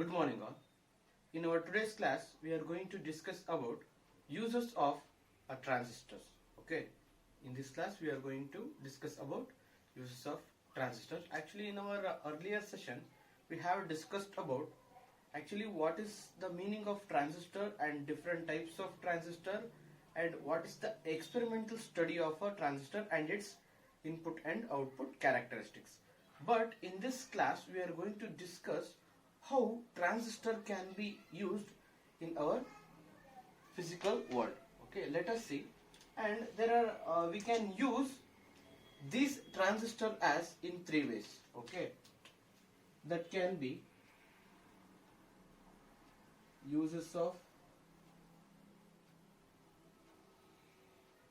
Good morning all. In our today's class, we are going to discuss about uses of a transistors. Okay. In this class, we are going to discuss about uses of transistors. Actually, in our earlier session, we have discussed about actually what is the meaning of transistor and different types of transistor and what is the experimental study of a transistor and its input and output characteristics. But in this class, we are going to discuss how transistor can be used in our physical world. Okay, let us see. And there are we can use this transistor as in three ways. Okay, that can be uses of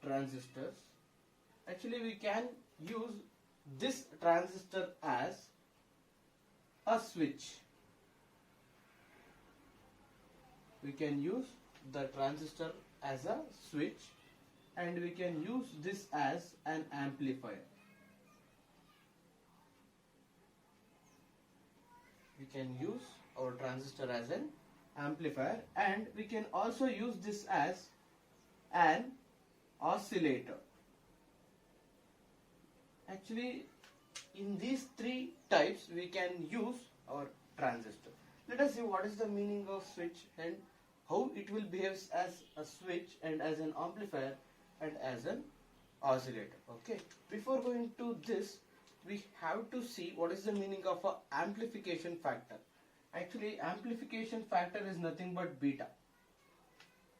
transistors. Actually, we can use this transistor as a switch. We can use the transistor as a switch, and we can use this as an amplifier. We can use our transistor as an amplifier, and we can also use this as an oscillator. Actually, in these three types we can use our transistor. Let us see what is the meaning of switch and how it will behave as a switch and as an amplifier and as an oscillator. Okay, before going to this, we have to see what is the meaning of a amplification factor. Actually, amplification factor is nothing but beta.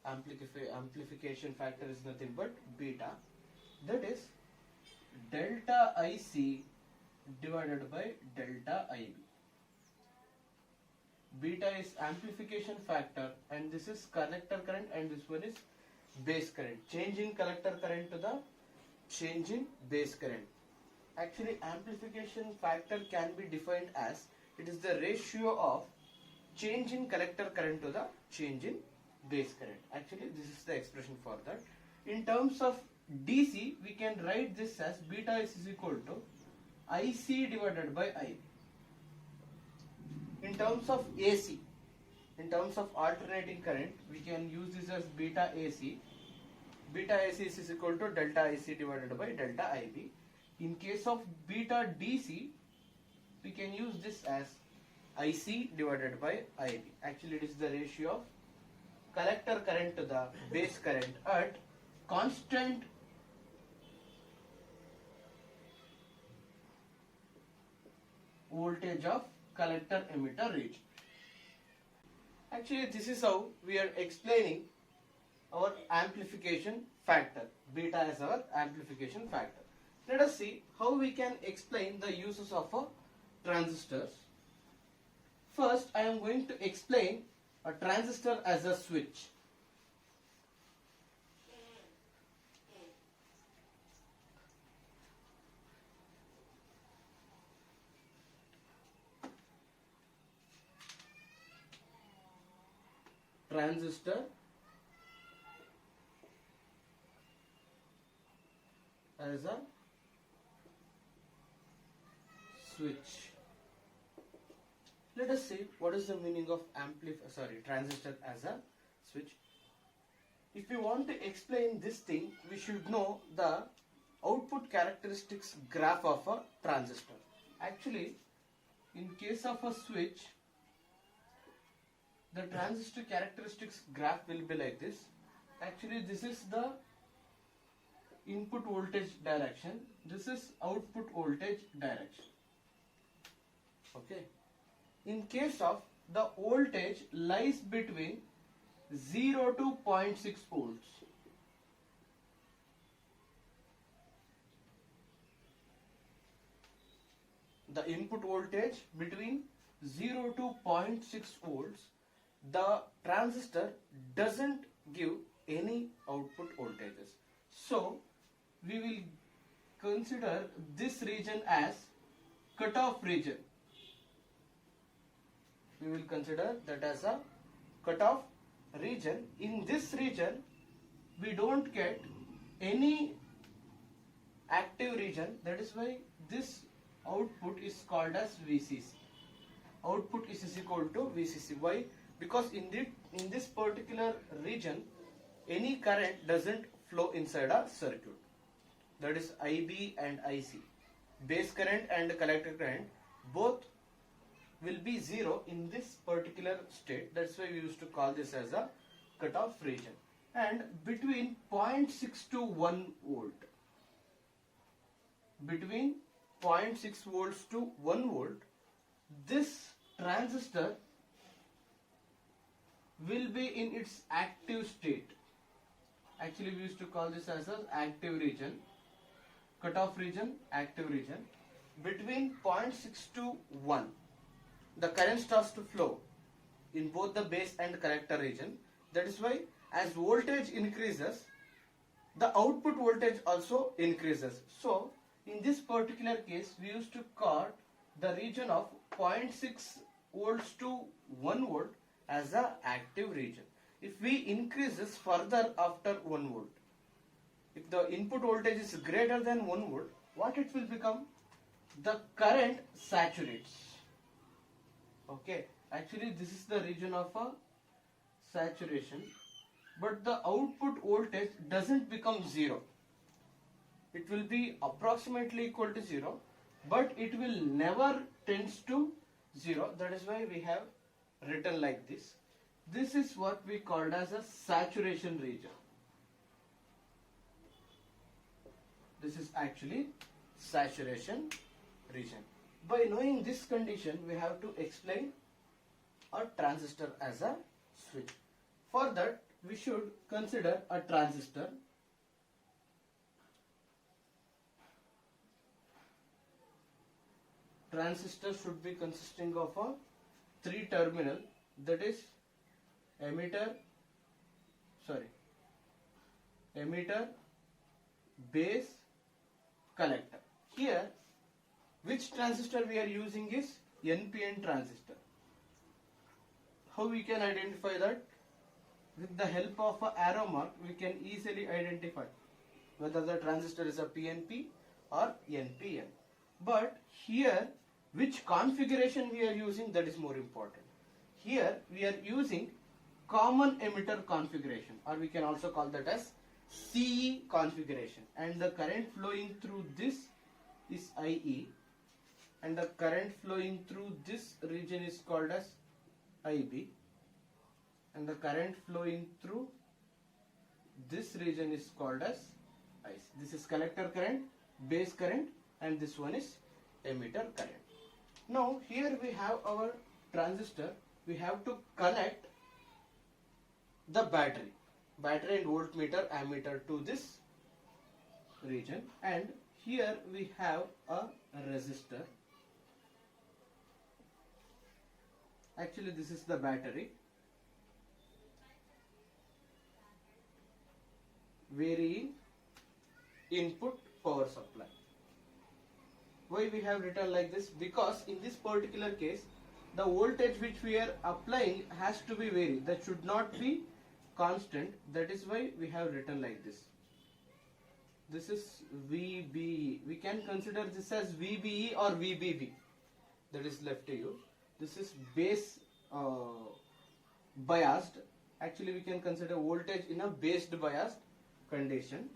Amplification factor is nothing but beta, that is delta IC divided by delta IB. Beta is amplification factor and this is collector current and this one is base current. Change in collector current to the change in base current. Actually, amplification factor can be defined as it is the ratio of change in collector current to the change in base current. Actually, this is the expression for that. In terms of DC, we can write this as beta is equal to IC divided by IB. In terms of AC, in terms of alternating current, we can use this as beta AC. Beta AC is equal to delta IC divided by delta IB. In case of beta DC, we can use this as IC divided by IB. Actually, it is the ratio of collector current to the base current at constant voltage of collector emitter region. Actually, this is how we are explaining our amplification factor. Beta as our amplification factor. Let us see how we can explain the uses of a transistors. First, I am going to explain a transistor as a switch. Transistor as a switch. Let us see what is the meaning of transistor as a switch. If we want to explain this thing, we should know the output characteristics graph of a transistor. Actually, in case of a switch, the transistor characteristics graph will be like this. Actually, this is the input voltage direction. This is output voltage direction. Okay. In case of the voltage lies between 0 to 0.6 volts. The input voltage between 0 to 0.6 volts, the transistor doesn't give any output voltages. So, we will consider this region as cutoff region. We will consider that as a cutoff region. In this region, we don't get any active region. That is why this output is called as VCC. output is equal to VCC. Why? Because in this particular region, any current doesn't flow inside a circuit. That is IB and IC. Base current and collector current both will be zero in this particular state. That's why we used to call this as a cutoff region. And between 0.6 to 1 volt, between 0.6 volts to 1 volt, this transistor will be in its active state. Actually, we used to call this as an active region, cutoff region, active region. Between 0.6 to 1, the current starts to flow in both the base and collector region. That is why as voltage increases, the output voltage also increases. So in this particular case, we used to call the region of 0.6 volts to 1 volt as the active region. If we increase this further after 1 volt, if the input voltage is greater than 1 volt, what it will become? The current saturates. Okay, actually this is the region of a saturation, but the output voltage doesn't become zero. It will be approximately equal to zero, but it will never tends to zero. That is why we have written like this. This is what we called as a saturation region. This is actually saturation region. By knowing this condition, we have to explain a transistor as a switch. For that, we should consider a transistor. Transistor should be consisting of a 3 terminal, that is emitter, base, collector. Here, which transistor we are using is NPN transistor. How we can identify that? With the help of an arrow mark, we can easily identify whether the transistor is a PNP or NPN. But here, which configuration we are using, that is more important. Here, we are using common emitter configuration, or we can also call that as CE configuration. And the current flowing through this is IE, and the current flowing through this region is called as IB, and the current flowing through this region is called as IC. This is collector current, base current, and this one is emitter current. Now here we have our transistor. We have to connect the battery and voltmeter, ammeter to this region, and here we have a resistor. Actually, this is the battery. Varying input power supply. Why we have written like this? Because in this particular case, the voltage which we are applying has to be varied. That should not be constant. That is why we have written like this. This is VBE. We can consider this as VBE or VBB. That is left to you. This is base biased. Actually, we can consider voltage in a based biased condition,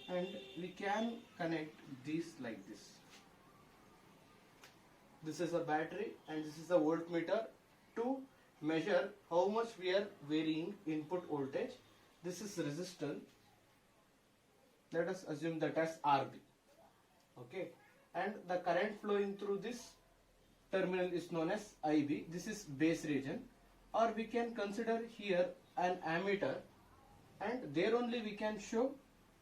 and we can connect these like this. This is a battery and this is a voltmeter to measure how much we are varying input voltage. This is resistance. Let us assume that as RB. Okay, and the current flowing through this terminal is known as IB. This is base region, or we can consider here an ammeter, and there only we can show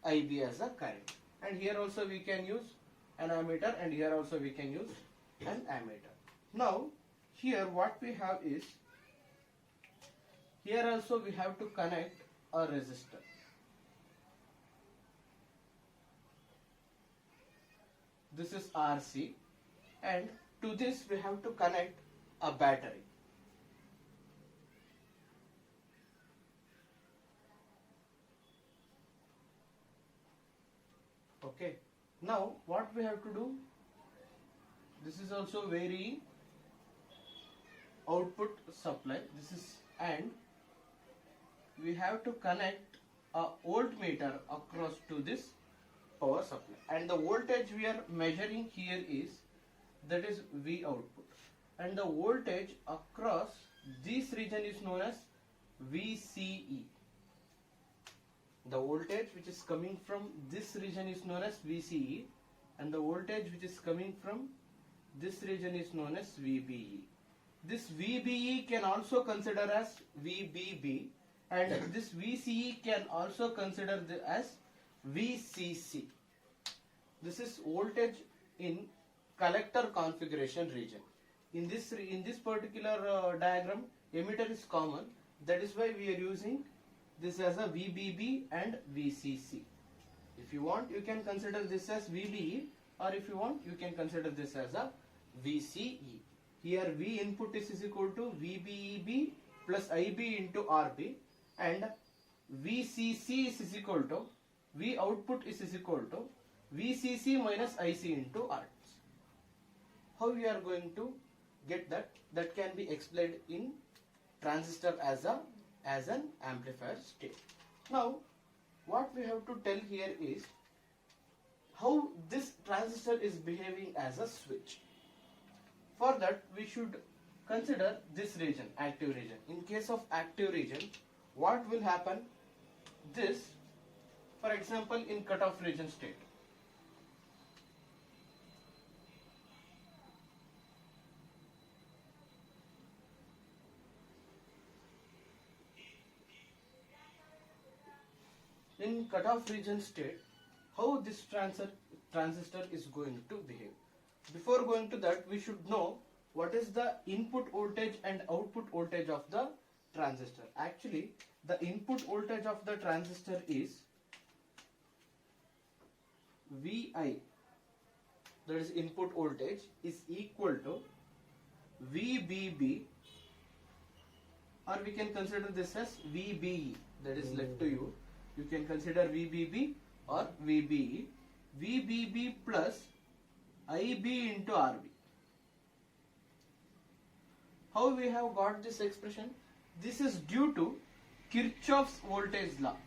IB as a current. And here also we can use an ammeter, and here also we can use an ammeter. Now here what we have is, here also we have to connect a resistor. This is RC, and to this we have to connect a battery. Okay, now what we have to do, this is also varying output supply. This is, and we have to connect a voltmeter across to this power supply, and the voltage we are measuring here is, that is V output, and the voltage across this region is known as VCE. The voltage which is coming from this region is known as VCE, and the voltage which is coming from this region is known as VBE. This VBE can also consider as VBB, and this VCE can also consider as VCC. This is voltage in collector configuration region. In this particular diagram, emitter is common. That is why we are using this as a VBB and VCC. If you want, you can consider this as VBE, or if you want, you can consider this as a VCE. Here V input is equal to VBEB plus IB into RB, and VCC is equal to V output is equal to VCC minus IC into RT. How we are going to get that? That can be explained in transistor as an amplifier state. Now, what we have to tell here is how this transistor is behaving as a switch. For that, we should consider this region, active region. In case of active region, what will happen? This, for example, in cutoff region state. In cutoff region state, how this transistor is going to behave. Before going to that, we should know what is the input voltage and output voltage of the transistor. Actually, the input voltage of the transistor is VI, that is input voltage, is equal to VBB, or we can consider this as VBE, that is left to you. You can consider VBB or VBE. VBB plus IB into RB. How we have got this expression? This is due to Kirchhoff's voltage law.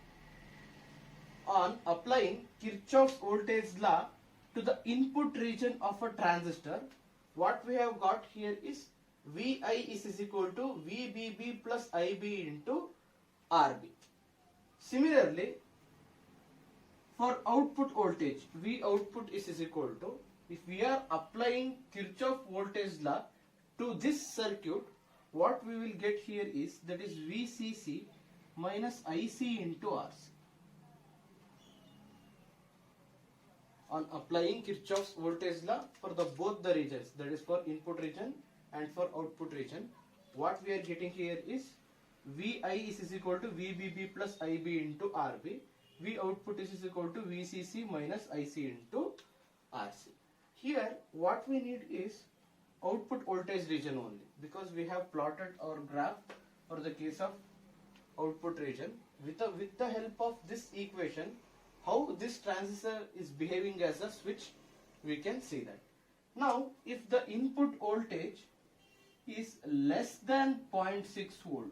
On applying Kirchhoff's voltage law to the input region of a transistor, what we have got here is VI is equal to VBB plus IB into RB. Similarly, for output voltage, V output is equal to, if we are applying Kirchhoff voltage law to this circuit, what we will get here is, that is VCC minus IC into RC. On applying Kirchhoff's voltage law for both the regions, that is for input region and for output region, what we are getting here is VI is equal to VBB plus IB into RB. V output is equal to VCC minus IC into RC. Here, what we need is output voltage region only, because we have plotted our graph for the case of output region. With the help of this equation, how this transistor is behaving as a switch, we can see that. Now, if the input voltage is less than 0.6 volt,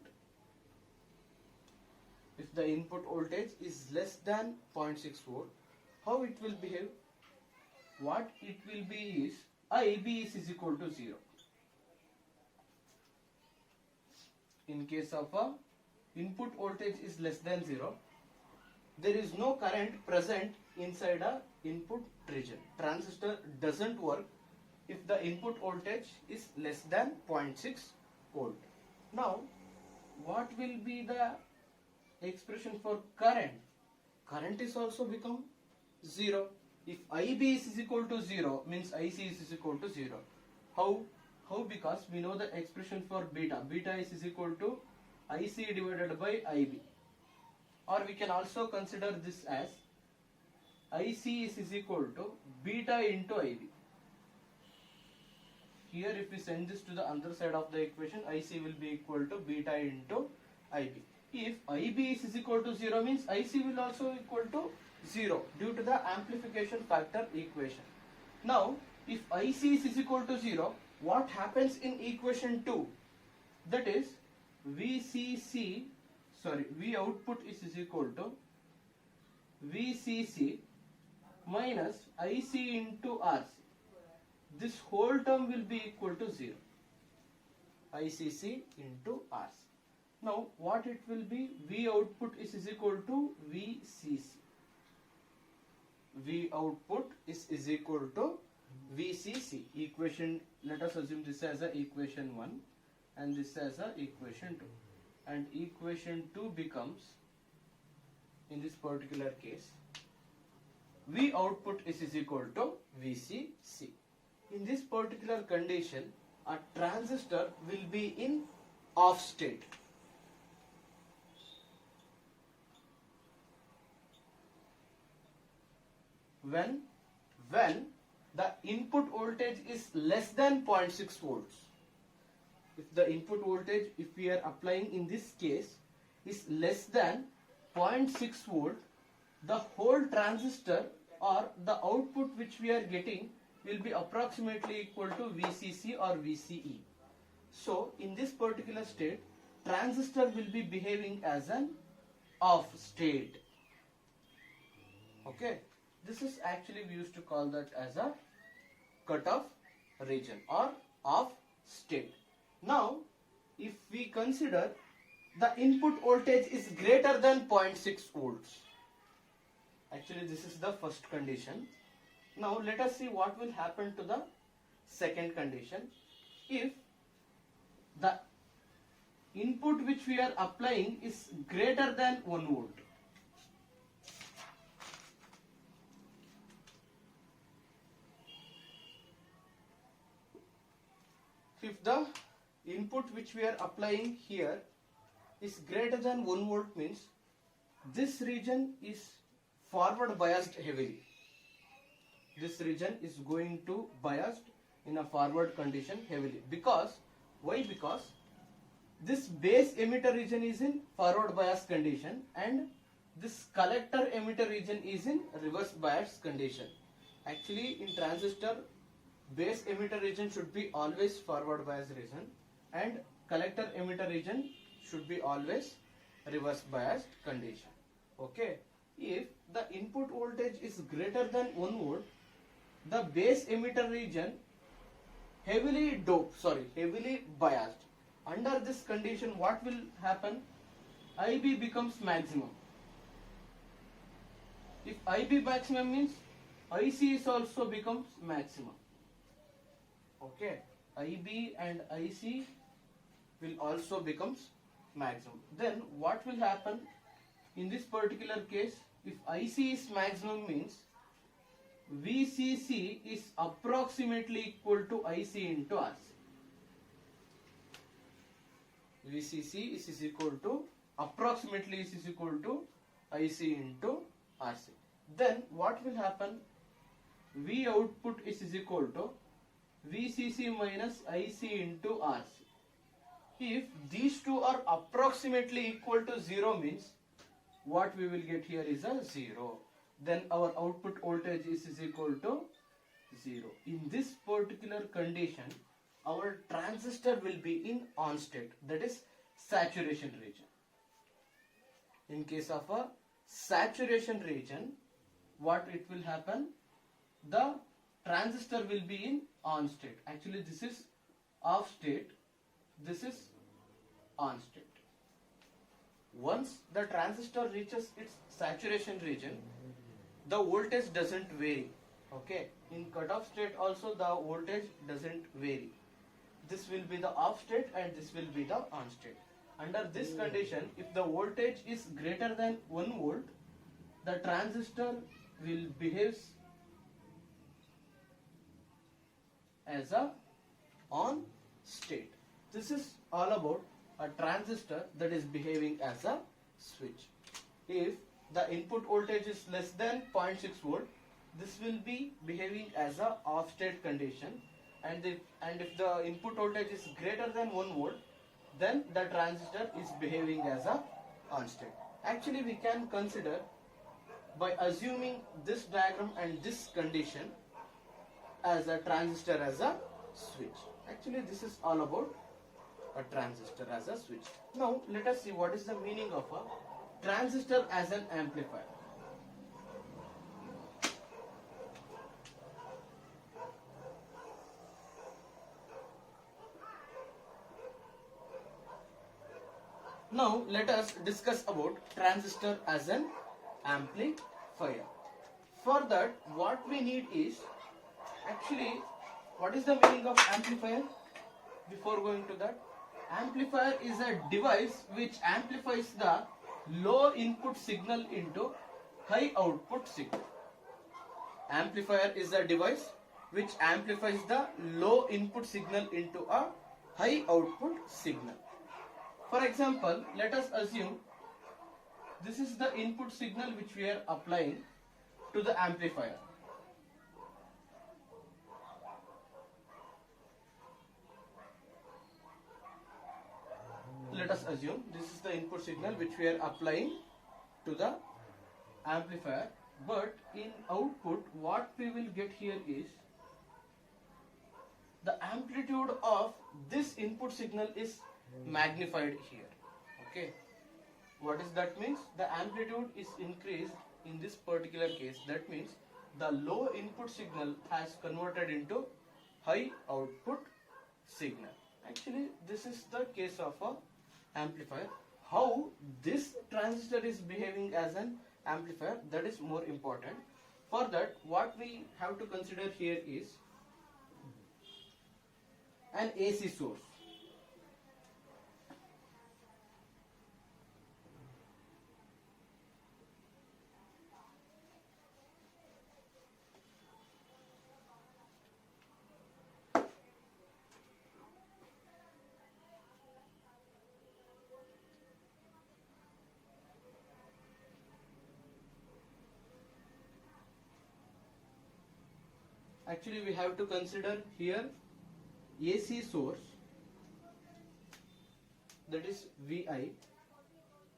if the input voltage is less than 0.6 volt, how it will behave? What it will be is IB is equal to 0. In case of a input voltage is less than 0, there is no current present inside a input region. Transistor doesn't work if the input voltage is less than 0.6 volt. Now, what will be the expression for current? Current is also become 0. If IB is equal to 0, means IC is equal to 0. How? Because we know the expression for beta. Beta is equal to IC divided by IB. Or we can also consider this as IC is equal to beta into IB. Here, if we send this to the other side of the equation, IC will be equal to beta into IB. If IB is equal to 0, means IC will also equal to 0 due to the amplification factor equation. Now, if IC is equal to 0, what happens in equation 2? that is VCC, sorry, V output is equal to VCC minus IC into RC. This whole term will be equal to 0. ICC into RC. Now what it will be? V output is equal to VCC. V output is equal to VCC. Equation, let us assume this as a equation 1 and this as a equation 2. And equation 2 becomes, in this particular case, V output is equal to VCC. In this particular condition, a transistor will be in off state. When the input voltage is less than 0.6 volts. If the input voltage, if we are applying in this case, is less than 0.6 volt, the whole transistor or the output which we are getting will be approximately equal to VCC or VCE. So in this particular state, transistor will be behaving as an off state. Okay, this is actually, we used to call that as a cutoff region or off state. Now if we consider the input voltage is greater than 0.6 volts, actually this is the first condition. Now let us see what will happen to the second condition. If the input which we are applying is greater than 1 volt. If the input which we are applying here is greater than 1 volt, means this region is forward biased heavily. This region is going to biased in a forward condition heavily. Because, why? Because this base emitter region is in forward bias condition and this collector emitter region is in reverse bias condition. Actually in transistor, base emitter region should be always forward bias region and collector emitter region should be always reverse biased condition. Okay, if the input voltage is greater than 1 volt, the base emitter region heavily biased. Under this condition, what will happen? IB becomes maximum. If IB maximum means IC is also becomes maximum. Okay, IB and IC will also becomes maximum. Then what will happen in this particular case? If IC is maximum, means VCC is approximately equal to IC into RC. VCC is equal to approximately is equal to IC into RC. Then what will happen? V output is equal to VCC minus IC into RC. If these two are approximately equal to 0, means what we will get here is a 0. Then our output voltage is equal to 0. In this particular condition, our transistor will be in on state, that is saturation region. In case of a saturation region, what it will happen? The transistor will be in on state. Actually this is off state, this is on state. Once the transistor reaches its saturation region, the voltage doesn't vary. Okay, in cutoff state also the voltage doesn't vary. This will be the off state and this will be the on state. Under this condition, if the voltage is greater than 1 volt, the transistor will behave as a on state. This is all about a transistor that is behaving as a switch. If the input voltage is less than 0.6 volt, this will be behaving as a off state condition, and if the input voltage is greater than 1 volt, then the transistor is behaving as a on state. Actually we can consider by assuming this diagram and this condition as a transistor as a switch. Actually this is all about a transistor as a switch. Now let us see what is the meaning of a transistor as an amplifier. Now let us discuss about transistor as an amplifier. For that, what we need is, actually, what is the meaning of amplifier? Before going to that, amplifier is a device which amplifies the low input signal into high output signal. Amplifier is a device which amplifies the low input signal into a high output signal. For example, let us assume this is the input signal which we are applying to the amplifier. Let us assume this is the input signal which we are applying to the amplifier, but in output what we will get here is the amplitude of this input signal is magnified here. Okay, what is that means? The amplitude is increased in this particular case. That means the low input signal has converted into high output signal. Actually, this is the case of a amplifier. How this transistor is behaving as an amplifier, that is more important. For that, what we have to consider here is an AC source. Actually, we have to consider here AC source, that is VI,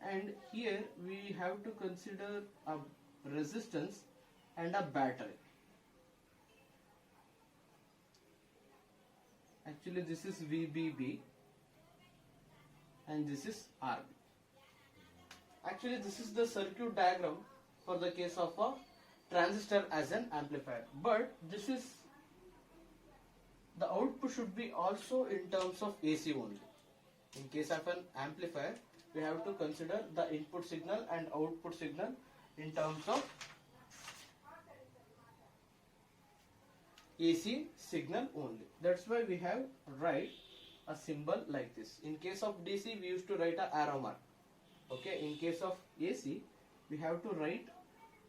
and here we have to consider a resistance and a battery. Actually, this is VBB and this is RB. Actually, this is the circuit diagram for the case of a transistor as an amplifier, but this is the output should be also in terms of AC only. In case of an amplifier, we have to consider the input signal and output signal in terms of AC signal only. That's why we have write a symbol like this. In case of DC, we used to write a arrow mark. Okay, in case of AC, we have to write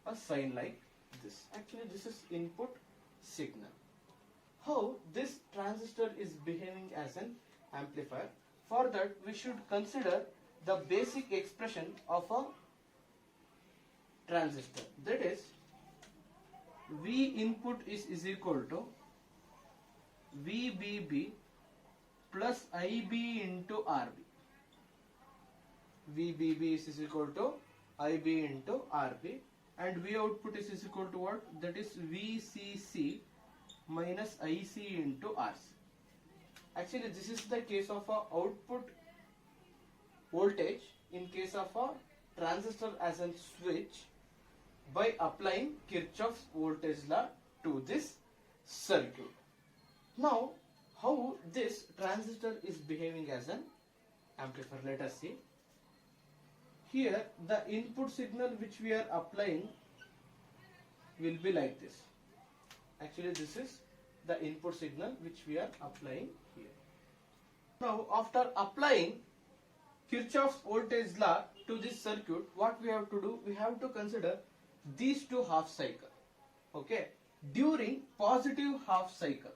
a sign like this. Actually, this is input signal. How this transistor is behaving as an amplifier? For that, we should consider the basic expression of a transistor. That is, V input is equal to VBB plus IB into RB. VBB is equal to IB into RB, and V output is equal to what? That is VCC minus IC into RC. Actually, this is the case of a output voltage in case of a transistor as a switch by applying Kirchhoff's voltage law to this circuit. Now, how this transistor is behaving as an amplifier? Let us see. Here, the input signal which we are applying will be like this. Actually, this is the input signal which we are applying here. Now, after applying Kirchhoff's voltage law to this circuit, what we have to do? We have to consider these two half cycle. Okay, during positive half cycle.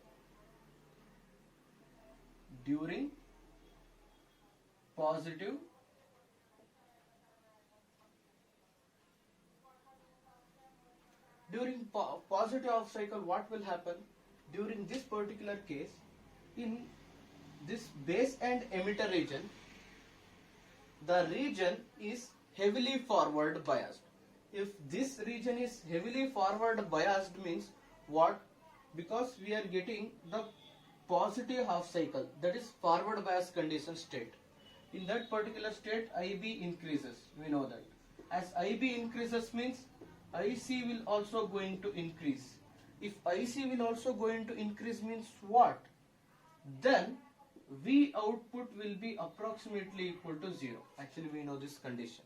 During positive half cycle, what will happen? During this particular case, in this base and emitter region, the region is heavily forward biased. If this region is heavily forward biased means what? Because we are getting the positive half cycle, that is forward bias condition state. In that particular state, IB increases. We know that. As IB increases means IC will also going to increase. If IC will also going to increase means what? Then V output will be approximately equal to 0. Actually, we know this condition.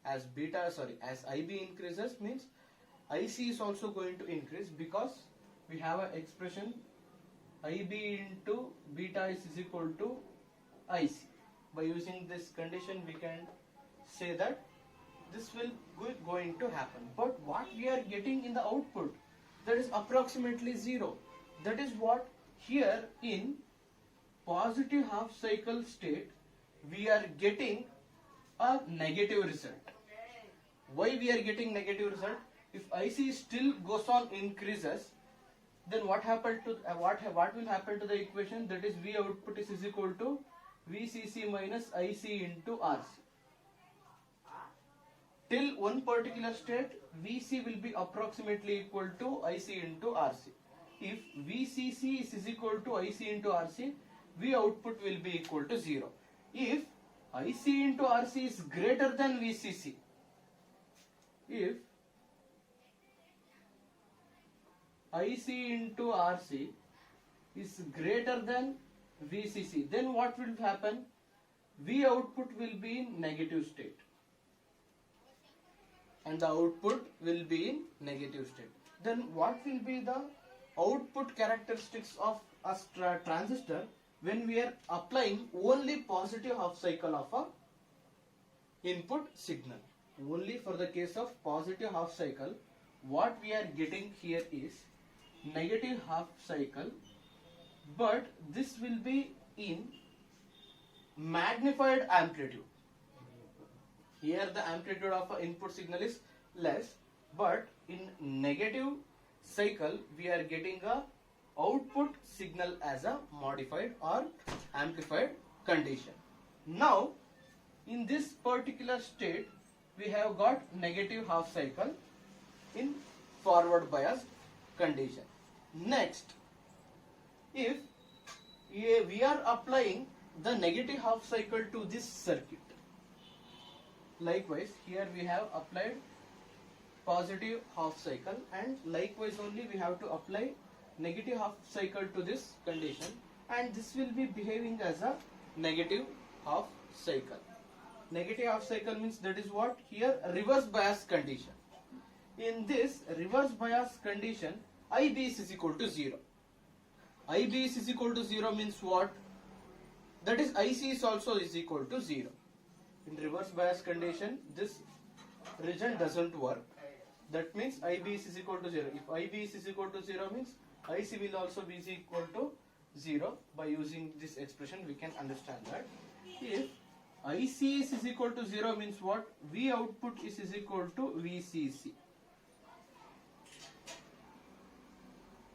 As IB increases means IC is also going to increase, because we have an expression IB into beta is equal to IC. By using this condition, we can say that this will going to happen. But what we are getting in the output, that is approximately 0. That is what here in positive half cycle state we are getting a negative result. Why we are getting negative result? If IC still goes on increases, then what happened to what will happen to the equation? That is V output is equal to VCC minus IC into RC. Till one particular state, VC will be approximately equal to IC into RC. If VCC is equal to IC into RC, V output will be equal to 0. If IC into RC is greater than VCC, if IC into RC is greater than VCC, then what will happen? V output will be in negative state, and the output will be in negative state. Then what will be the output characteristics of a transistor when we are applying only positive half cycle of a input signal? Only for the case of positive half cycle, what we are getting here is negative half cycle, but this will be in magnified amplitude. Here the amplitude of an input signal is less, but in negative cycle we are getting a output signal as a modified or amplified condition. Now in this particular state we have got negative half cycle in forward biased condition. Next, if we are applying the negative half cycle to this circuit, likewise here we have applied positive half cycle, and likewise only we have to apply negative half cycle to this condition, and this will be behaving as a negative half cycle. Negative half cycle means that is what? Here reverse bias condition. In this reverse bias condition, IB is equal to 0. IB is equal to 0 means what? That is IC is also is equal to 0. In reverse bias condition, this region doesn't work. That means IB is equal to 0. If IB is equal to 0 means IC will also be equal to 0. By using this expression we can understand that. If IC is equal to 0 means what? V output is equal to VCC.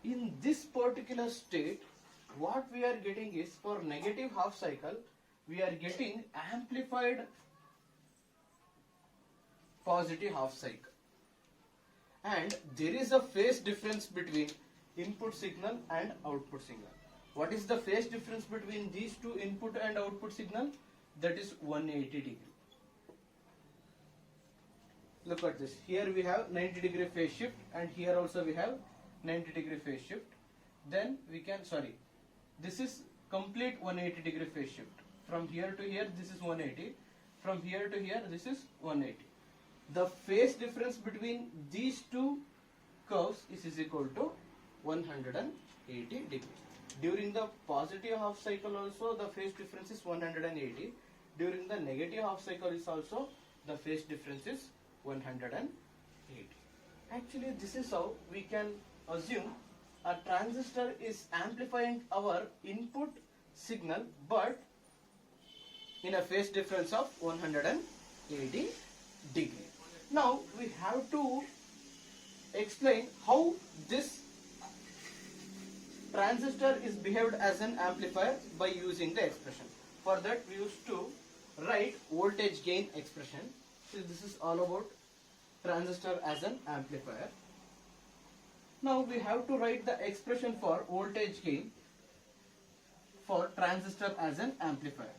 In this particular state, what we are getting is, for negative half cycle, we are getting amplified positive half cycle. And there is a phase difference between input signal and output signal. What is the phase difference between these two input and output signal? That is 180 degree. Look at this. Here we have 90 degree phase shift, and here also we have 90 degree phase shift. Then we can, this is complete 180 degree phase shift. From here to here this is 180. From here to here this is 180. The phase difference between these two curves is equal to 180 degree. During the positive half cycle also the phase difference is 180. During the negative half cycle is also the phase difference is 180. Actually this is how we can assume a transistor is amplifying our input signal, but in a phase difference of 180 degree. Now we have to explain how this transistor is behaved as an amplifier by using the expression. For that we used to write voltage gain expression. So this is all about transistor as an amplifier. Now we have to write the expression for voltage gain. for transistor as an amplifier.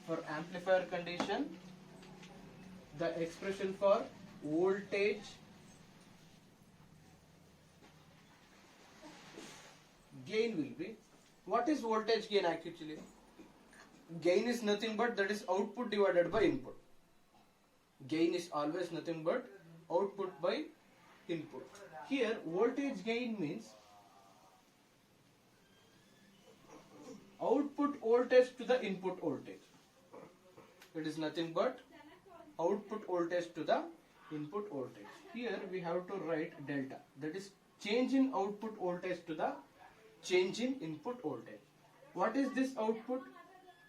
For amplifier condition, the expression for voltage gain will be, what is voltage gain actually? Gain is nothing but that is output divided by input. Gain is always nothing but output by input. Here voltage gain means output voltage to the input voltage. It is nothing but output voltage to the input voltage. Here we have to write delta, that is change in output voltage to the change in input voltage. What is this output?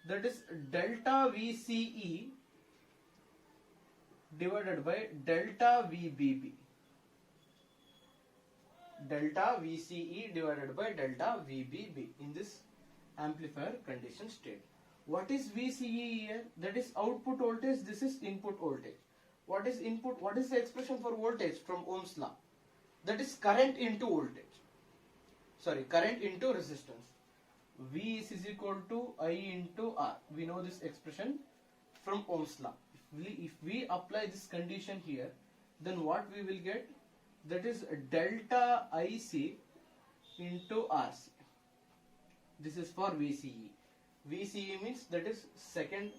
That is delta VCE divided by delta VBB. Delta VCE divided by delta VBB in this amplifier condition state. What is VCE here? That is output voltage, this is input voltage. What is input? What is the expression for voltage from Ohm's law? That is current into voltage. Sorry, current into resistance. V is equal to I into R. We know this expression from Ohm's law. If we apply this condition here, then what we will get? That is delta IC into RC. This is for VCE. VCE means that is second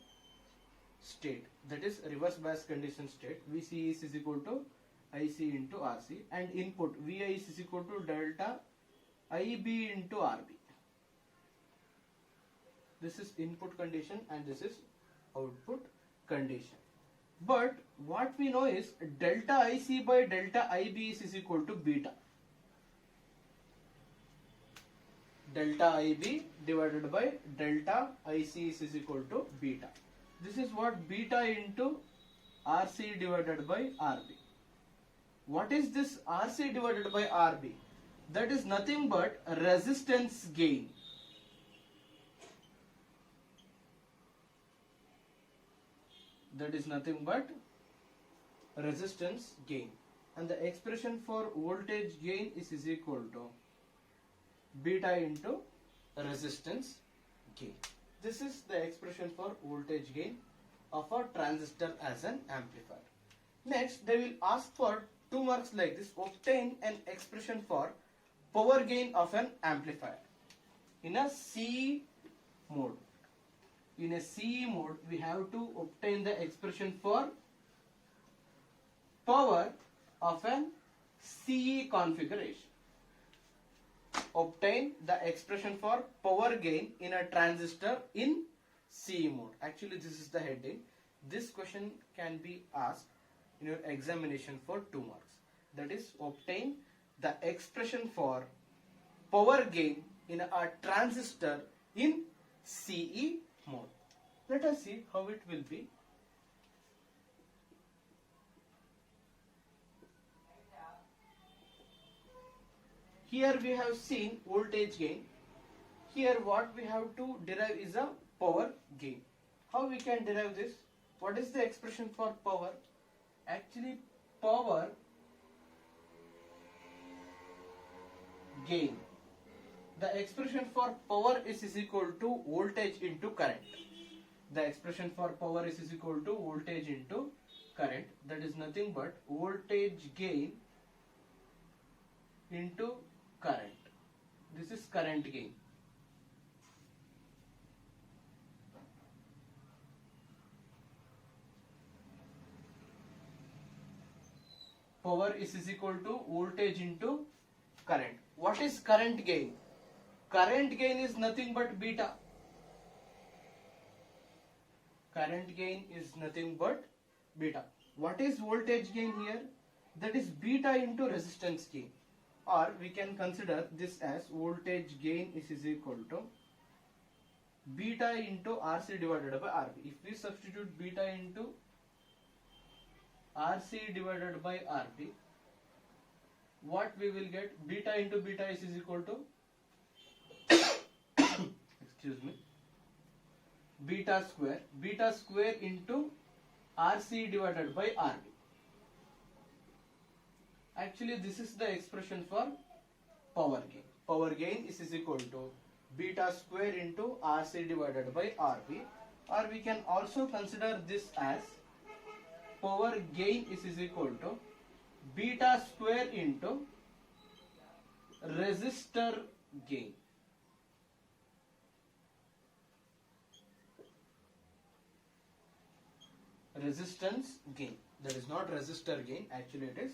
state, that is reverse bias condition state. VCE is equal to IC into RC, and input VI is equal to delta IB into RB. This is input condition and this is output condition. But what we know is delta IC by delta IB is equal to beta. Delta IB divided by delta IC is equal to beta. This is what beta into RC divided by RB. What is this RC divided by RB? That is nothing but resistance gain. That is nothing but resistance gain. And the expression for voltage gain is equal to beta into resistance gain. This is the expression for voltage gain of a transistor as an amplifier. Next, they will ask for 2 marks like this. Obtain an expression for power gain of an amplifier in a CE mode. In a CE mode, we have to obtain the expression for power of an CE configuration. Obtain the expression for power gain in a transistor in CE mode. Actually, this is the heading. This question can be asked in your examination for 2 marks. That is, obtain the expression for power gain in a transistor in CE mode. Let us see how it will be. Here we have seen voltage gain. Here what we have to derive is a power gain. How we can derive this? What is the expression for power? Actually, power gain. The expression for power is equal to voltage into current. The expression for power is equal to voltage into current. That is nothing but voltage gain into current. This is current gain. Power is equal to voltage into current. What is current gain? Current gain is nothing but beta. Current gain is nothing but beta. What is voltage gain here? That is beta into resistance gain. Or we can consider this as voltage gain is equal to beta into RC divided by RB. If we substitute beta into RC divided by RB, what we will get? Beta into beta is equal to excuse me, beta square into RC divided by RB. Actually, this is the expression for power gain. Power gain is equal to beta square into RC divided by RB, or we can also consider this as power gain is equal to beta square into resistor gain. Resistance gain. That is not resistor gain, actually it is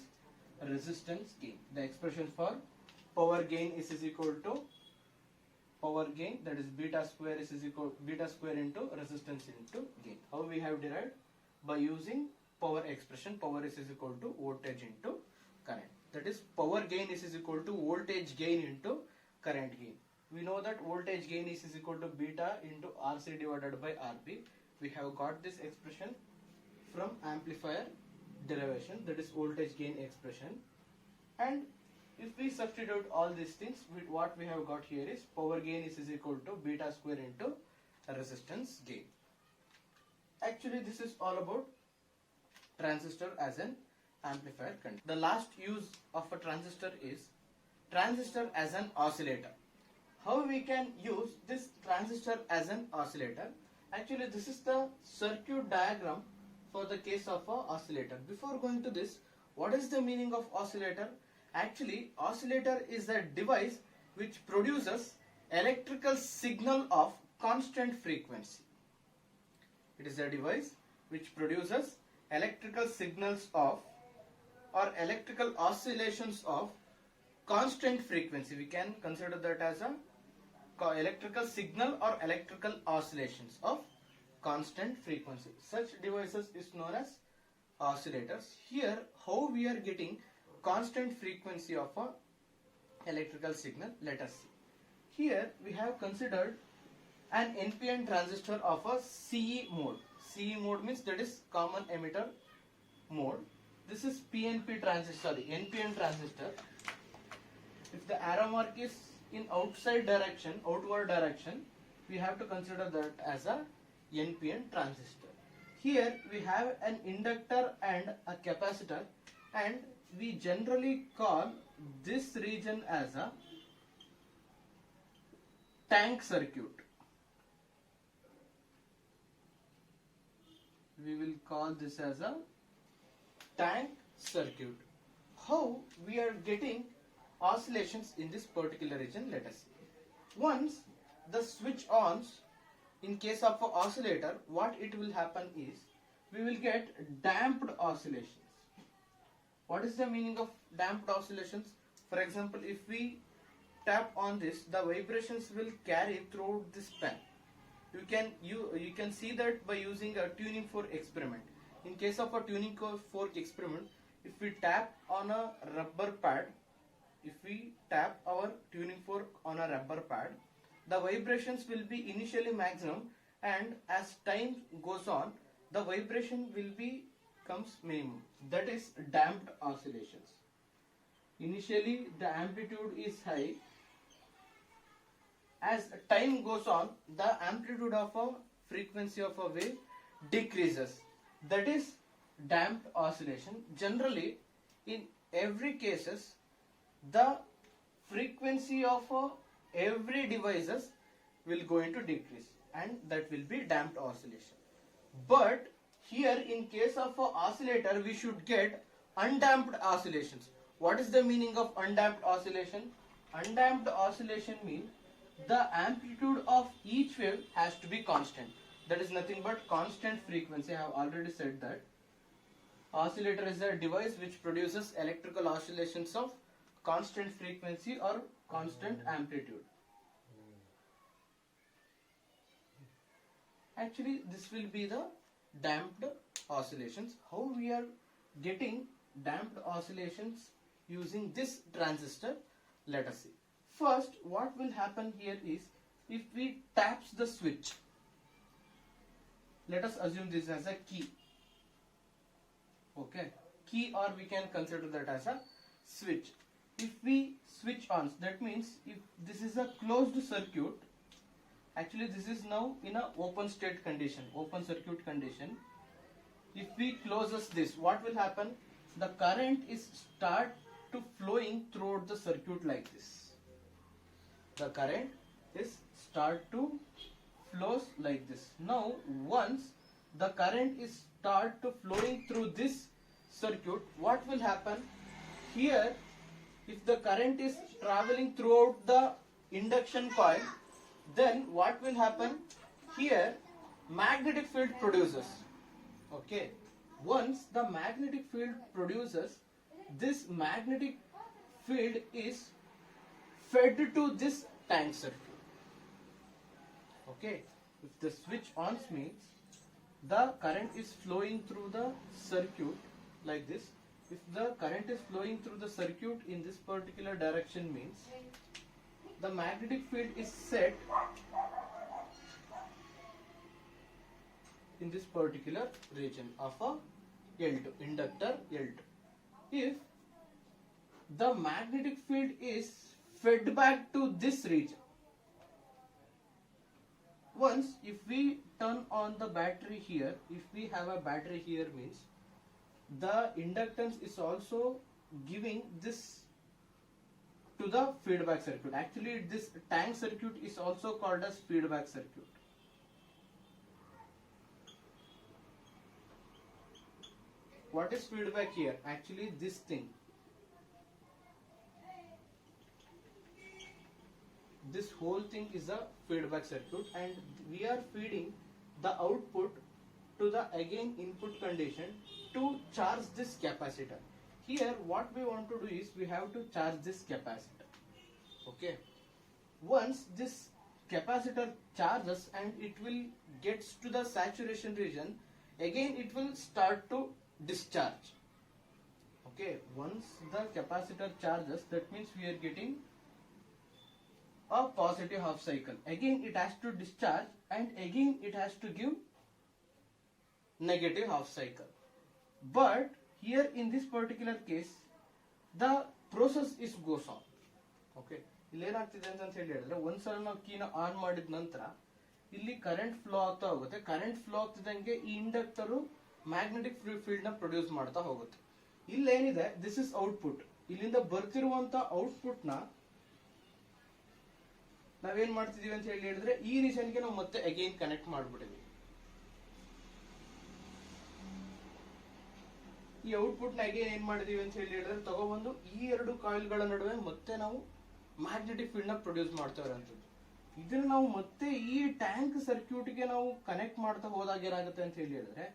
resistance gain. The expression for power gain is equal to power gain, that is beta square is equal beta square into resistance into gain. How we have derived? By using power expression. Power is equal to voltage into current. That is power gain is equal to voltage gain into current gain. We know that voltage gain is equal to beta into RC divided by RB. We have got this expression from amplifier derivation, that is voltage gain expression. And if we substitute all these things, with what we have got here is power gain is equal to beta square into resistance gain. Actually, this is all about transistor as an amplifier controller. The last use of a transistor is transistor as an oscillator. How we can use this transistor as an oscillator? Actually, this is the circuit diagram for the case of a oscillator. Before going to this, what is the meaning of oscillator? Actually, oscillator is a device which produces electrical signal of constant frequency. It is a device which produces electrical signals of or electrical oscillations of constant frequency. We can consider that as a electrical signal or electrical oscillations of constant frequency. Such devices is known as oscillators. Here, how we are getting constant frequency of a electrical signal? Let us see. Here we have considered an NPN transistor of a CE mode. CE mode means that is common emitter mode. This is PNP transistor, NPN transistor. If the arrow mark is in outward direction, we have to consider that as a NPN transistor. Here we have an inductor and a capacitor, and we generally call this region as a tank circuit. We will call this as a tank circuit. How we are getting oscillations in this particular region? Let us see. Once the switch ons, in case of an oscillator, what it will happen is we will get damped oscillations. What is the meaning of damped oscillations? For example, if we tap on this, the vibrations will carry through this pen. You can see that by using a tuning fork experiment. In case of a tuning fork experiment, if we tap on a rubber pad, if we tap our tuning fork on a rubber pad, the vibrations will be initially maximum, and as time goes on, the vibration will becomes minimum. That is damped oscillations. Initially the amplitude is high. As time goes on, the amplitude of a frequency of a wave decreases. That is damped oscillation. Generally, in every cases, the frequency of every devices will going to decrease, and that will be damped oscillation. But here, in case of a oscillator, we should get undamped oscillations. What is the meaning of undamped oscillation? Undamped oscillation means the amplitude of each wave has to be constant. That is nothing but constant frequency. I have already said that. Oscillator is a device which produces electrical oscillations of constant frequency or constant amplitude. Actually, this will be the damped oscillations. How we are getting damped oscillations using this transistor? Let us see. First, what will happen here is, if we taps the switch, let us assume this as a key. Okay, key, or we can consider that as a switch. If we switch on, that means if this is a closed circuit, actually this is now in a open state condition, open circuit condition. If we closes this, what will happen? The current is start to flowing throughout the circuit like this. The current is start to flows like this. Now once the current is start to flowing through this circuit, what will happen here? If the current is traveling throughout the induction coil, then what will happen here? Magnetic field produces. Okay, once the magnetic field produces, this magnetic field is fed to this tank circuit. Okay, if the switch on means the current is flowing through the circuit like this. If the current is flowing through the circuit in this particular direction means the magnetic field is set in this particular region of a L2, inductor L2. If the magnetic field is fed back to this region, once if we turn on the battery here, if we have a battery here means the inductance is also giving this to the feedback circuit. Actually this tank circuit is also called as feedback circuit. What is feedback here? Actually this thing. This whole thing is a feedback circuit and we are feeding the output to the again input condition to charge this capacitor. Here what we want to do is we have to charge this capacitor. Okay. Once this capacitor charges and it will gets to the saturation region, again it will start to discharge. Okay. Once the capacitor charges, that means we are getting a positive half cycle. Again it has to discharge and again it has to give negative half cycle. But here in this particular case the process is goes on. Okay, ಇಲ್ಲಿ ಏನಾಗ್ತಿದೆ ಅಂತ ಹೇಳಿ ಹೇಳಿದ್ರೆ ಒಂದ್ಸಲ ನಾವು ಕೀನ on ಮಾಡಿದ ನಂತರ ಇಲ್ಲಿ ಕರೆಂಟ್ ಫ್ಲೋ ಆಗ್ತಾ ಹೋಗುತ್ತೆ. ಕರೆಂಟ್ ಫ್ಲೋ ಆಗ್ತಿದ್ದಂಗೆ ಈ ಇಂಡಕ್ಟರ್ ಮ್ಯಾಗ್ನೆಟಿಕ್ ಫೀಲ್ಡ್ ನ ಪ್ರೊಡ್ಯೂಸ್ ಮಾಡ್ತಾ ಹೋಗುತ್ತೆ. ಇಲ್ಲೇನಿದೆ, ದಿಸ್ ಇಸ್ ಔಟ್ಪುಟ್. ಇಲ್ಲಿಂದ ಬರ್ತಿರುವಂತ ಔಟ್ಪುಟ್ ನ ನಾವೇನ್ ಮಾಡ್ತಿದೀವಿ ಅಂತ ಹೇಳಿ ಹೇಳಿದ್ರೆ ಈ ರೀಸನ್ಗೆ ನಾವು ಮತ್ತೆ ಅಗೈನ್ ಕನೆಕ್ಟ್ ಮಾಡ್ಬಿಟ್ಟಿದ್ವಿ. ಈ ಔಟ್ಪುಟ್ ನ ಅಗೈನ್ ಏನ್ ಮಾಡಿದೀವಿ ಅಂತ ಹೇಳಿ ಹೇಳಿದ್ರೆ ತಗೊಬಂದು ಈ ಎರಡು ಕಾಯಿಲ್ ಗಳ ನಡುವೆ ಮತ್ತೆ ನಾವು ಮ್ಯಾಗ್ನೆಟಿಕ್ ಫೀಲ್ಡ್ ನ ಪ್ರೊಡ್ಯೂಸ್ ಮಾಡ್ತಾ ಇರೋಂಥದ್ದು. ಇದನ್ನ ನಾವು ಮತ್ತೆ ಈ ಟ್ಯಾಂಕ್ ಸರ್ಕ್ಯೂಟ್ ಗೆ ನಾವು ಕನೆಕ್ಟ್ ಮಾಡ್ತಾ ಹೋದಾಗ ಏನಾಗುತ್ತೆ ಅಂತ ಹೇಳಿ ಹೇಳಿದ್ರೆ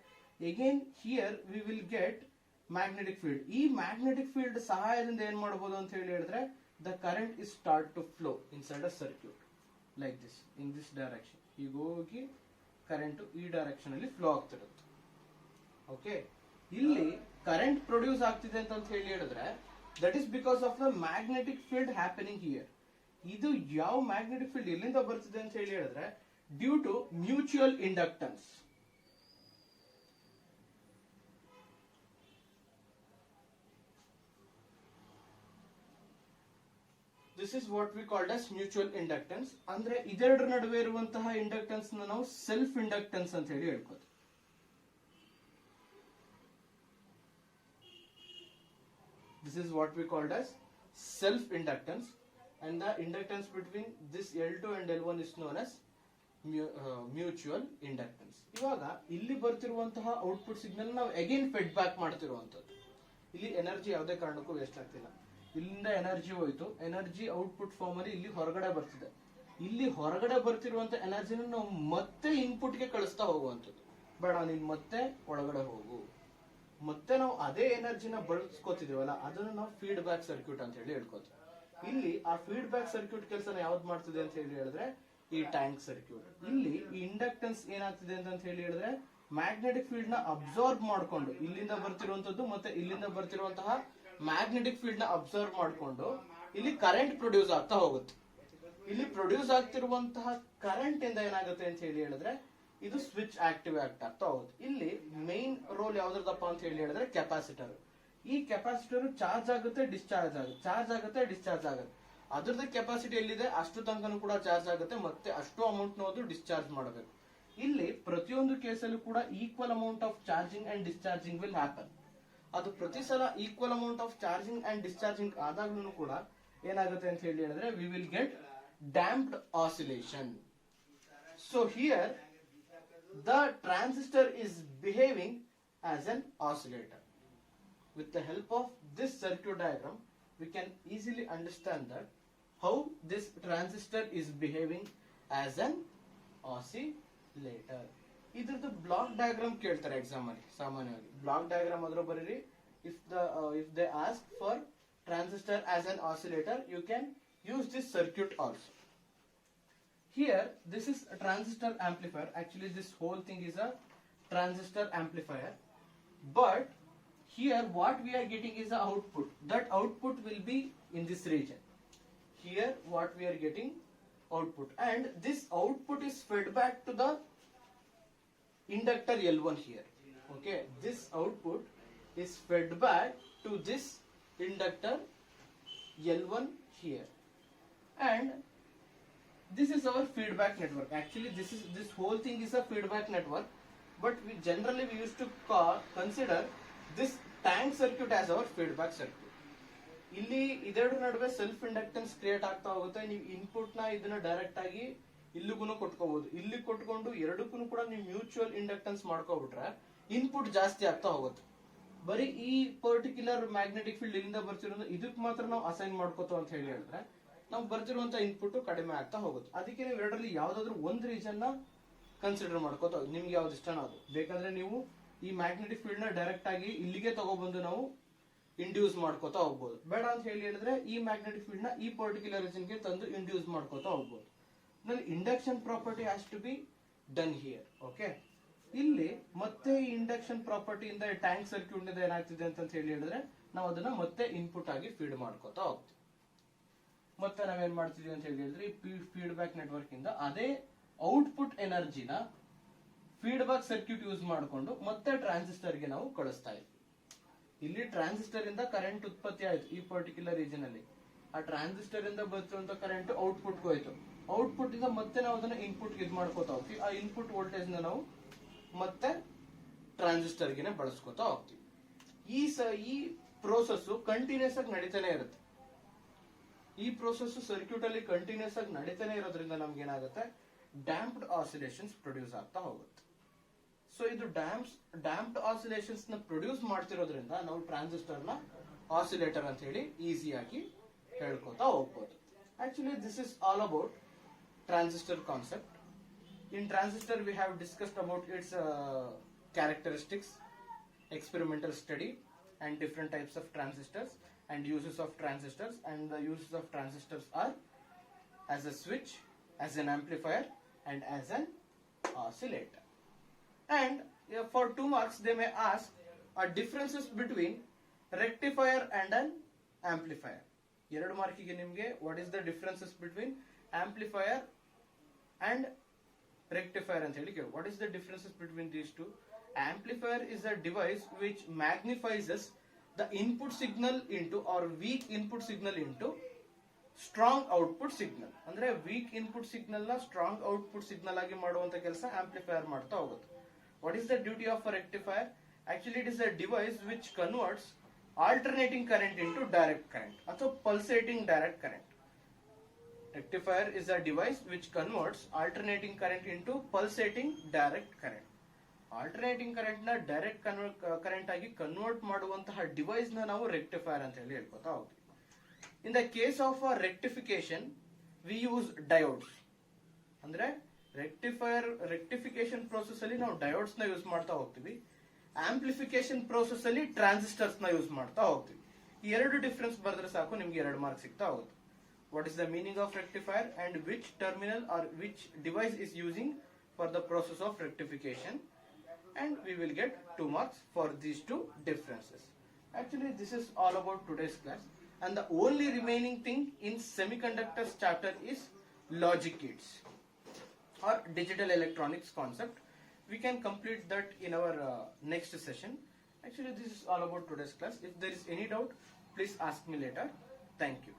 again here we will get magnetic field. ಈ ಮ್ಯಾಗ್ನೆಟಿಕ್ ಫೀಲ್ಡ್ ಸಹಾಯದಿಂದ ಏನ್ ಮಾಡಬಹುದು ಅಂತ ಹೇಳಿ ಹೇಳಿದ್ರೆ the current is start to flow inside a circuit like this in this direction. ಈಗ ಹೋಗಿ ಕರೆಂಟ್ ಈ ಡೈರೆಕ್ಷನ್ ಅಲ್ಲಿ ಫ್ಲೋ ಆಗ್ತಿರುತ್ತೆ. ಓಕೆ, ಇಲ್ಲಿ ಕರೆಂಟ್ ಪ್ರೊಡ್ಯೂಸ್ ಆಗ್ತಿದೆ ಅಂತ ಹೇಳಿ ಹೇಳಿದ್ರೆ that is because of the magnetic field happening here. ಇದು ಯಾವ ಮ್ಯಾಗ್ನೆಟಿಕ್ ಫೀಲ್ಡ್ ಎಲ್ಲಿಂದ ಬರ್ತಿದೆ ಅಂತ ಹೇಳಿ ಹೇಳಿದ್ರೆ due to mutual inductance. This is what we called as mutual inductance. ಅಂದ್ರೆ ಇದೆರಡರ ನಡುವೆ ಇರುವಂತಹ ಇಂಡಕ್ಟೆನ್ಸ್ ನಾವು ಸೆಲ್ಫ್ ಇಂಡಕ್ಟೆನ್ಸ್ ಅಂತ ಹೇಳಿ ಹೇಳ್ಕೋತೀವಿ. This is what we called as self inductance, and the inductance between this L2 and L1 is known as mutual inductance. ಇವಾಗ ಇಲ್ಲಿ ಬರ್ತಿರುವಂತಹ output signal ನಾವು again Fed back ಮಾಡ್ತಿರುವಂತದ್ದು. ಇಲ್ಲಿ ಎನರ್ಜಿ ಯಾವುದೇ ಕಾರಣಕ್ಕೂ ವೇಸ್ಟ್ ಆಗ್ತಿಲ್ಲ. ಇಲ್ಲಿಂದ ಎನರ್ಜಿ ಹೋಯ್ತು, ಎನರ್ಜಿ ಔಟ್ಪುಟ್ ಫಾರ್ಮ್ ಅಲ್ಲಿ ಇಲ್ಲಿ ಹೊರಗಡೆ ಬರ್ತಿದೆ. ಇಲ್ಲಿ ಹೊರಗಡೆ ಬರ್ತಿರುವಂತ ಎನರ್ಜಿನ ನಾವು ಮತ್ತೆ ಇನ್ಪುಟ್ ಗೆ ಕಳಿಸ್ತಾ ಹೋಗುವಂತದ್ದು. ಬೇಡ, ನೀನ್ ಮತ್ತೆ ಒಳಗಡೆ ಹೋಗು. ಮತ್ತೆ ನಾವು ಅದೇ ಎನರ್ಜಿನ ಬಳಸ್ಕೊತಿದೀವಲ್ಲ, ಅದನ್ನ ನಾವು ಫೀಡ್ಬ್ಯಾಕ್ ಸರ್ಕ್ಯೂಟ್ ಅಂತ ಹೇಳಿ ಹೇಳ್ಕೊತೀವಿ. ಇಲ್ಲಿ ಆ ಫೀಡ್ಬ್ಯಾಕ್ ಸರ್ಕ್ಯೂಟ್ ಕೆಲಸನ ಯಾವ್ದು ಮಾಡ್ತಿದೆ ಅಂತ ಹೇಳಿ ಹೇಳಿದ್ರೆ ಈ ಟ್ಯಾಂಕ್ ಸರ್ಕ್ಯೂಟ್. ಇಲ್ಲಿ ಈ ಇಂಡಕ್ಟೆನ್ಸ್ ಏನಾಗ್ತಿದೆ ಅಂತ ಹೇಳಿ ಹೇಳಿದ್ರೆ ಮ್ಯಾಗ್ನೆಟಿಕ್ ಫೀಲ್ಡ್ ನ ಅಬ್ಸಾರ್ಬ್ ಮಾಡ್ಕೊಂಡು ಇಲ್ಲಿಂದ ಬರ್ತಿರುವಂತದ್ದು ಮತ್ತೆ ಇಲ್ಲಿಂದ ಬರ್ತಿರುವಂತಹ ಮ್ಯಾಗ್ನೆಟಿಕ್ ಫೀಲ್ಡ್ ನ ಅಬ್ಸರ್ವ್ ಮಾಡಿಕೊಂಡು ಇಲ್ಲಿ ಕರೆಂಟ್ ಪ್ರೊಡ್ಯೂಸ್ ಆಗ್ತಾ ಹೋಗುತ್ತೆ. ಇಲ್ಲಿ ಪ್ರೊಡ್ಯೂಸ್ ಆಗ್ತಿರುವಂತಹ ಕರೆಂಟ್ ಇಂದ ಏನಾಗುತ್ತೆ ಅಂತ ಹೇಳಿ ಹೇಳಿದ್ರೆ ಇದು ಸ್ವಿಚ್ ಆಕ್ಟಿವೇಟ್ ಆಗ್ತಾ ಹೋಗುತ್ತೆ. ಇಲ್ಲಿ ಮೈನ್ ರೋಲ್ ಯಾವ್ದ್ರದಪ್ಪ ಅಂತ ಹೇಳಿ ಹೇಳಿದ್ರೆ ಕೆಪಾಸಿಟರ್. ಈ ಕೆಪಾಸಿಟರ್ ಚಾರ್ಜ್ ಆಗುತ್ತೆ, ಡಿಸ್ಚಾರ್ಜ್ ಆಗುತ್ತೆ, ಚಾರ್ಜ್ ಆಗುತ್ತೆ, ಡಿಸ್ಚಾರ್ಜ್ ಆಗುತ್ತೆ. ಅದ್ರದ್ದು ಕೆಪಾಸಿಟಿ ಎಲ್ಲಿದೆ ಅಷ್ಟು ತನಕನೂ ಕೂಡ ಚಾರ್ಜ್ ಆಗುತ್ತೆ, ಮತ್ತೆ ಅಷ್ಟು ಅಮೌಂಟ್ ನೋದು ಡಿಸ್ಚಾರ್ಜ್ ಮಾಡಬೇಕು. ಇಲ್ಲಿ ಪ್ರತಿಯೊಂದು ಕೇಸಲ್ಲೂ ಕೂಡ equal amount of charging and discharging will happen. ಅದು ಪ್ರತಿ ಸಲ equal amount of charging and discharging ಆದಾಗ್ಲೂ ಕೂಡ ಏನಾಗುತ್ತೆ ಅಂತ ಹೇಳಿ ಹೇಳಿದ್ರೆ we will get damped oscillation. So here the transistor is behaving as an oscillator. With the help of this circuit diagram, we can easily understand that how this transistor is behaving as an oscillator. ಇದ್ರದ್ದು block diagram ಕೇಳ್ತಾರೆ exam ಅಲ್ಲಿ ಸಾಮಾನ್ಯವಾಗಿ. Block diagram ಆದ್ರೂ ಬರೀರಿ. if they ask for transistor as an oscillator, you can use this circuit also. Here this is a transistor amplifier. Actually this whole thing is a transistor amplifier, but here what we are getting is the output. That output will be in this region. Here what we are getting output, and this output is fed back to the inductor L1 here. Okay, this output is fed back to this inductor L1 here, and this is our feedback network. Actually this whole thing is a feedback network, but we generally used to consider this tank circuit as our feedback circuit. ಇಲ್ಲಿ ಇದೆರಡು ನಡುವೆ self inductance create ಆಗ್ತಾ ಹೋಗುತ್ತೆ. ನೀವು input ನ ಇದನ್ನ direct ಆಗಿ ಇಲ್ಲಿಗೂ ಕೊಟ್ಕೋಬಹುದು. ಇಲ್ಲಿ ಕೊಟ್ಕೊಂಡು ಎರಡಕ್ಕೂ ಕೂಡ ನೀವು ಮ್ಯೂಚುವಲ್ ಇಂಡಕ್ಟೆನ್ಸ್ ಮಾಡ್ಕೊಬಿಟ್ರೆ ಇನ್ಪುಟ್ ಜಾಸ್ತಿ ಆಗ್ತಾ ಹೋಗುತ್ತೆ. ಬರೀ ಈ ಪರ್ಟಿಕ್ಯುಲರ್ ಮ್ಯಾಗ್ನೆಟಿಕ್ ಫೀಲ್ಡ್ ಇಲ್ಲಿಂದ ಬರ್ತಿರೋದು ಇದಕ್ಕೆ ಮಾತ್ರ ನಾವು ಅಸೈನ್ ಮಾಡ್ಕೋತೀವಿ ಅಂತ ಹೇಳಿದ್ರೆ ನಾವು ಬರ್ತಿರುವಂತ ಇನ್ಪುಟ್ ಕಡಿಮೆ ಆಗ್ತಾ ಹೋಗುತ್ತೆ. ಅದಕ್ಕೆ ನೀವು ಎರಡರಲ್ಲಿ ಯಾವ್ದಾದ್ರು ಒಂದು ರೀಸನ್ ನ ಕನ್ಸಿಡರ್ ಮಾಡ್ಕೋತ ನಿಮ್ಗೆ ಯಾವ್ದು ಇಷ್ಟನೋ ಅದು. ಬೇಕಂದ್ರೆ ನೀವು ಈ ಮ್ಯಾಗ್ನೆಟಿಕ್ ಫೀಲ್ಡ್ ನ ಡೈರೆಕ್ಟ್ ಆಗಿ ಇಲ್ಲಿಗೆ ತಗೊಬಂದು ನಾವು ಇಂಡ್ಯೂಸ್ ಮಾಡ್ಕೋತಾ ಹೋಗ್ಬೋದು. ಬೇಡ ಅಂತ ಹೇಳಿದ್ರೆ ಈ ಮ್ಯಾಗ್ನೆಟಿಕ್ ಫೀಲ್ಡ್ ನ ಈ ಪರ್ಟಿಕ್ಯುಲರ್ ರೀಸನ್ ಗೆ ತಂದು ಇಂಡ್ಯೂಸ್ ಮಾಡ್ಕೋತಾ ಹೋಗ್ಬೋದು. Induction property has to be done here. Okay, ಇಲ್ಲಿ ಮತ್ತೆ ಈ ಇಂಡಕ್ಷನ್ ಪ್ರಾಪರ್ಟಿಯಿಂದ ಟ್ಯಾಂಕ್ ಸರ್ಕ್ಯೂಟ್ ನಿಂದ ಏನಾಗ್ತಿದೆ ಅಂತ ಹೇಳಿದ್ರೆ ನಾವು ಅದನ್ನ ಮತ್ತೆ ಇನ್ಪುಟ್ ಆಗಿ ಫೀಡ್ ಮಾಡ್ಕೋತಾ ಹೋಗ್ತೀವಿ. ಮತ್ತೆ ನಾವೇನ್ ಮಾಡ್ತಿದೀವಿ ಅಂತ ಹೇಳಿದ್ರೆ ಈ ಫೀಡ್ಬ್ಯಾಕ್ ನೆಟ್ವರ್ಕ್ ಇಂದ ಅದೇ ಔಟ್ಪುಟ್ ಎನರ್ಜಿನ ಫೀಡ್ಬ್ಯಾಕ್ ಸರ್ಕ್ಯೂಟ್ ಯೂಸ್ ಮಾಡಿಕೊಂಡು ಮತ್ತೆ ಟ್ರಾನ್ಸಿಸ್ಟರ್ ಗೆ ನಾವು ಕಳಿಸ್ತಾ ಇದ್ವಿ. ಇಲ್ಲಿ ಟ್ರಾನ್ಸಿಸ್ಟರ್ ಇಂದ ಕರೆಂಟ್ ಉತ್ಪತ್ತಿ ಆಯ್ತು ಈ ಪರ್ಟಿಕ್ಯುಲರ್ ರೀಜನ್ ಅಲ್ಲಿ. ಆ ಟ್ರಾನ್ಸಿಸ್ಟರ್ ಇಂದ ಬರ್ತಿರುವಂತ ಕರೆಂಟ್ ಔಟ್ಪುಟ್ ಹೋಯ್ತು. ಔಟ್ಪುಟ್ ಇಂದ ಮತ್ತೆ ನಾವು ಅದನ್ನ ಇನ್ಪುಟ್ ಗೆ ಮಾಡ್ಕೋತಾ ಹೋಗ್ತೀವಿ. ಆ ಇನ್ಪುಟ್ ವೋಲ್ಟೇಜ್ ನ ನಾವು ಮತ್ತೆ ಟ್ರಾನ್ಸಿಸ್ಟರ್ ಗೆ ಬಳಸ್ಕೋತಾ ಹೋಗ್ತೀವಿ. ಈ ಪ್ರೋಸೆಸ್ ಕಂಟಿನ್ಯೂಸ್ ಆಗಿ ನಡೀತಾನೆ ಇರುತ್ತೆ. ಈ ಪ್ರೋಸೆಸ್ ಸರ್ಕ್ಯೂಟ್ ಅಲ್ಲಿ ಕಂಟಿನ್ಯೂಸ್ ಆಗಿ ನಡೀತಾನೆ ಇರೋದ್ರಿಂದ ನಮ್ಗೆ ಏನಾಗುತ್ತೆ, ಡ್ಯಾಂಪ್ಡ್ ಆಸಿಲೇಷನ್ಸ್ ಪ್ರೊಡ್ಯೂಸ್ ಆಗ್ತಾ ಹೋಗುತ್ತೆ. ಸೊ ಇದು ಡ್ಯಾಂಪ್ಡ್ ಆಸಿಲೇಷನ್ಸ್ ನ ಪ್ರೊಡ್ಯೂಸ್ ಮಾಡ್ತಿರೋದ್ರಿಂದ ನಾವು ಟ್ರಾನ್ಸಿಸ್ಟರ್ ನ ಆಸಿಲೇಟರ್ ಅಂತ ಹೇಳಿ ಈಸಿಯಾಗಿ ಹೇಳ್ಕೊತಾ ಹೋಗ್ಬೋದು. Actually this is all about transistor concept. In transistor we have discussed about its characteristics, experimental study, and different types of transistors and uses of transistors. And the uses of transistors are as a switch, as an amplifier, and as an oscillator. And for 2 marks they may ask differences between rectifier and an amplifier. 2 ಮಾರ್ಕಿಗೆ ನಿಮಗೆ what is the differences between amplifier and rectifier ಅಂತ ಹೇಳಿ ಕೇಳಿ. What is the differences between these two? Amplifier is a device which magnifies the input signal into or weak input signal into strong output signal. ಅಂದ್ರೆ weak input signal ನ strong output signal ಆಗಿ ಮಾಡುವಂತ ಕೆಲಸ amplifier ಮಾಡ್ತಾ ಹೋಗುತ್ತೆ. What is the duty of a rectifier? Actually it is a device which converts alternating current into direct current ಅಥವಾ pulsating direct current. Rectifier is a device which converts alternating current into pulsating direct current. Alternating current ನ direct current ಆಗಿ convert ಮಾಡುವಂತಹ device ನ ನಾವು rectifier ಅಂತ ಹೇಳಿ ಹೇಳ್ಕೊತಾ ಹೋಗ್ತೀವಿ. In the case of a rectification we use diodes. ಅಂದ್ರೆ rectification process ಅಲ್ಲಿ ನಾವು ಡಯೋಡ್ಸ್ ನ ಯೂಸ್ ಮಾಡ್ತಾ ಹೋಗ್ತೀವಿ. ಆಂಪ್ಲಿಫಿಕೇಶನ್ ಪ್ರೋಸೆಸ್ ಅಲ್ಲಿ ಟ್ರಾನ್ಸಿಸ್ಟರ್ಸ್ ನ ಯೂಸ್ ಮಾಡ್ತಾ ಹೋಗ್ತೀವಿ. ಈ ಎರಡು ಡಿಫರೆನ್ಸ್ ಬರೆದ್ರೆ ಸಾಕು ನಿಮ್ಗೆ 2 ಮಾರ್ಕ್ ಸಿಗ್ತಾ ಹೋಗುತ್ತೆ. What is the meaning of rectifier and which terminal or which device is using for the process of rectification, and we will get 2 marks for these 2 differences. Actually this is all about today's class, and the only remaining thing in semiconductors chapter is logic gates or digital electronics concept. We can complete that in our next session. Actually this is all about today's class. If there is any doubt, please ask me later. Thank you.